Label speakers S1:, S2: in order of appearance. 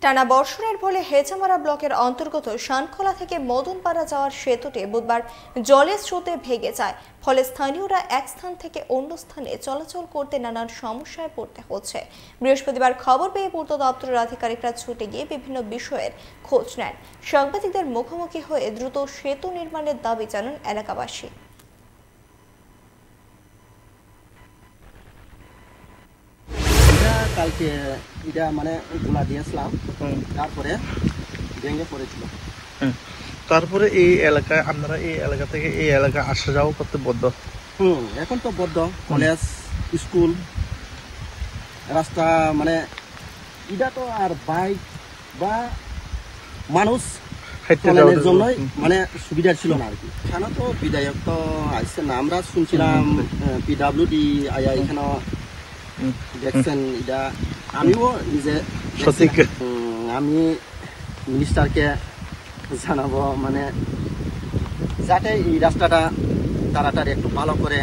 S1: টানা বর্ষণের ফলে হেজামারা ব্লকের অন্তর্গত শানখোলা থেকে মদনপাড়া যাওয়ার সেতুটি বুধবার জলের স্রোতে ভেঙে যায়। ফলে স্থানীয়রা এক স্থান থেকে অন্য স্থানে চলাচল করতে নানান সমস্যায় পড়তে হচ্ছে। বৃহস্পতিবার খবর পেয়ে পূর্ত দপ্তরের আধিকারিকরা ছুটে গিয়ে বিভিন্ন বিষয়ের খোঁজ নেন। সাংবাদিকদের মুখোমুখি হয়ে দ্রুত সেতু নির্মাণের দাবি জানান এলাকাবাসী।
S2: কালকে এটা মানে ধুলা দিয়েছিলাম, তারপরে ভেঙে পড়েছিল।
S3: তারপরে এই এলাকায় আপনারা এই এলাকা থেকে এই এলাকা আসা যাওয়া করতে বদ্ধ।
S2: এখন তো বদ্ধ, কলেজ স্কুল রাস্তা মানে এটা তো আর বাইক বা মানুষ চলানোর জন্যই মানে সুবিধা ছিল না আর কি। এখানে তো বিধায়ক তো আসছে না, আমরা শুনছিলাম PWD আয়া এখানে দেখছেন। এটা আমিও নিজে
S3: সঠিক
S2: আমি মিনিস্টারকে জানাবো মানে যাতে এই রাস্তাটা তাড়াতাড়ি একটু ভালো করে